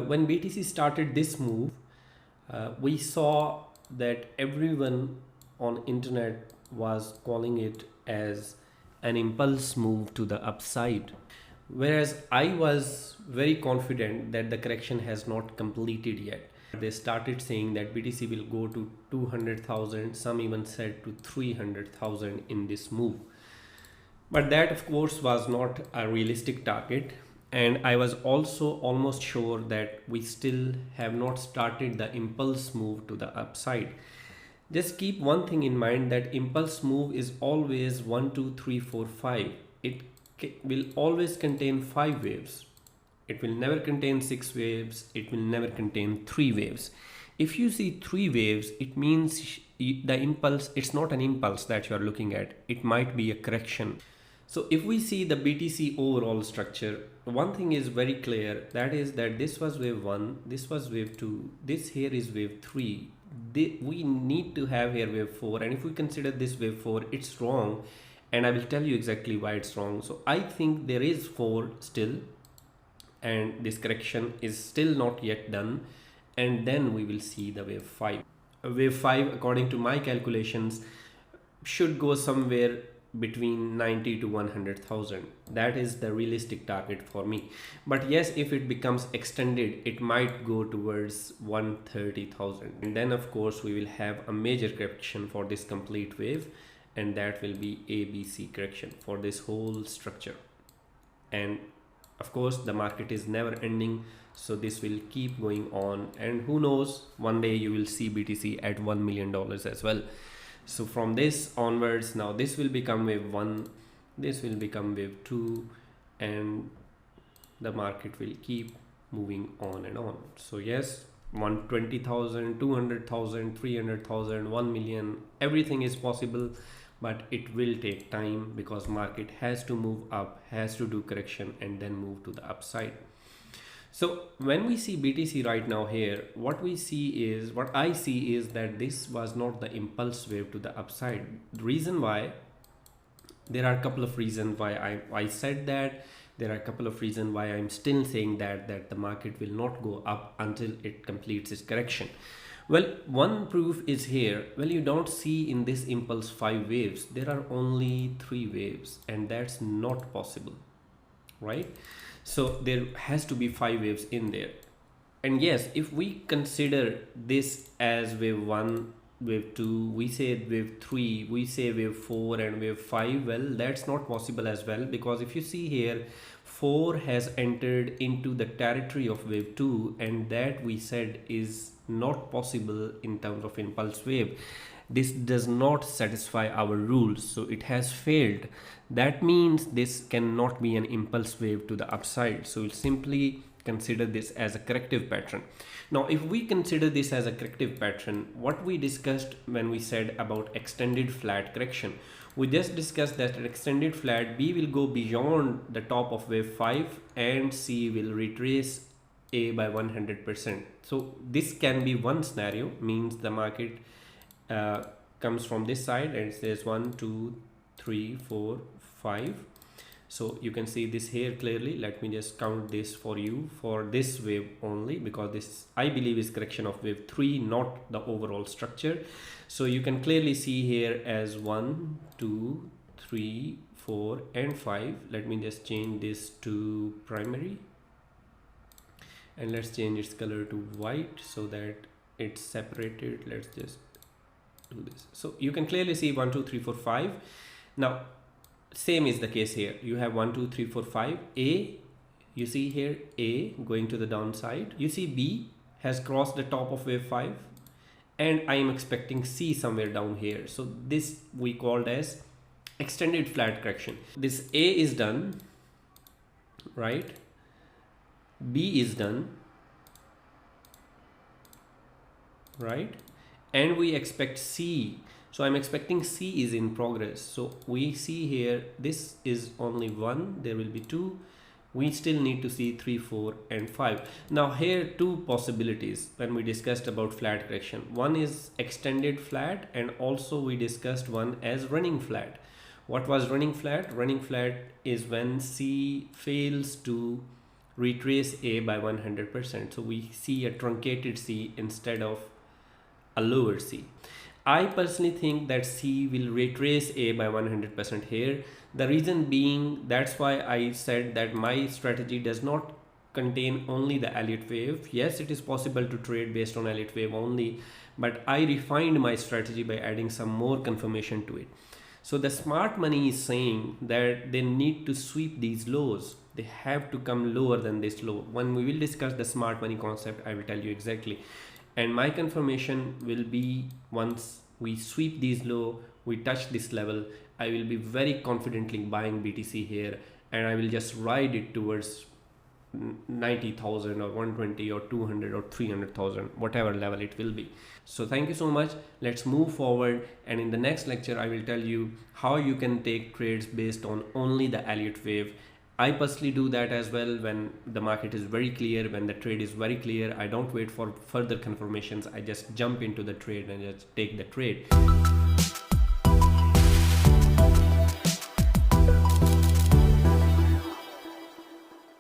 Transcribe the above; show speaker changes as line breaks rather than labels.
When BTC started this move, we saw that everyone on internet was calling it as an impulse move to the upside, whereas I was very confident that the correction has not completed yet. They started saying that BTC will go to 200,000, some even said to 300,000 in this move. But that of course was not a realistic target, and I was also almost sure that we still have not started the impulse move to the upside. Just keep one thing in mind, that impulse move is always 1 2 3 4 5. It will always contain 5 waves. It will never contain 6 waves. It will never contain 3 waves. If you see 3 waves, it means the impulse, it's not an impulse that you are looking at. It might be a correction. So if we see the BTC overall structure, one thing is very clear, that is that this was wave 1, this was wave 2, this here is wave 3. We need to have here wave 4, and if we consider this wave 4, it's wrong, and I will tell you exactly why it's wrong. So I think there is 4 still, and this correction is still not yet done, and then we will see the wave 5. Wave 5, according to my calculations, should go somewhere between 90 to 100,000. That is the realistic target for me. But yes, if it becomes extended, it might go towards 130,000, and then of course we will have a major correction for this complete wave, and that will be ABC correction for this whole structure. And of course the market is never ending, so this will keep going on, and who knows, one day you will see BTC at $1 million as well. So from this onwards, now this will become wave 1, this will become wave 2, and the market will keep moving on and on. So yes, 120,000, 200,000, 300,000, 1 million, everything is possible, but it will take time because market has to move up, has to do correction, and then move to the upside. So when we see BTC right now here, what I see is that this was not the impulse wave to the upside. The reason why, there are a couple of reasons why I said that. There are a couple of reasons why I'm still saying that the market will not go up until it completes its correction. Well, one proof is here. Well, you don't see in this impulse 5 waves. There are only 3 waves, and that's not possible, right? So there has to be 5 waves in there. And yes, if we consider this as wave 1, wave 2, we say wave 3, we say wave 4 and wave 5, well, that's not possible as well, because if you see here, 4 has entered into the territory of wave 2, and that we said is not possible in terms of impulse wave. This does not satisfy our rules, so it has failed. That means this cannot be an impulse wave to the upside, so we'll simply consider this as a corrective pattern. Now if we consider this as a corrective pattern, what we discussed when we said about extended flat correction, we just discussed that an extended flat, B will go beyond the top of wave 5 and C will retrace A by 100%. So this can be one scenario, means the market comes from this side and it says 1 2 3 4 5. So you can see this here clearly. Let me just count this for you for this wave only, because this I believe is correction of wave 3, not the overall structure. So you can clearly see here as 1 2 3 4 and 5. Let me just change this to primary, and let's change its color to white so that it's separated. Let's just do this. So you can clearly see 1 2 3 4 5. Now same is the case here. You have 1 2 3 4 5. A, you see here A going to the downside. You see B has crossed the top of wave 5, and I am expecting C somewhere down here. So this we called as extended flat correction. This A is done, right? B is done, right? And we expect C. So I'm expecting C is in progress. So we see here, this is only 1, there will be 2. We still need to see 3, 4 and 5. Now here 2 possibilities when we discussed about flat correction. One is extended flat, and also we discussed one as running flat. What was running flat? Running flat is when C fails to retrace A by 100%. So we see a truncated C instead of a lower C. I personally think that C will retrace A by 100% here. The reason being, that's why I said that my strategy does not contain only the Elliott wave. Yes, it is possible to trade based on Elliott wave only, but I refined my strategy by adding some more confirmation to it. So the smart money is saying that they need to sweep these lows. They have to come lower than this low. When we will discuss the smart money concept, I will tell you exactly. And my confirmation will be once we sweep these low, we touch this level, I will be very confidently buying BTC here, and I will just ride it towards 90,000 or 120 or 200 or 300,000, whatever level it will be. So thank you so much. Let's move forward, and in the next lecture I will tell you how you can take trades based on only the Elliott wave. I personally do that as well when the market is very clear, when the trade is very clear. I don't wait for further confirmations. I just jump into the trade and just take the trade.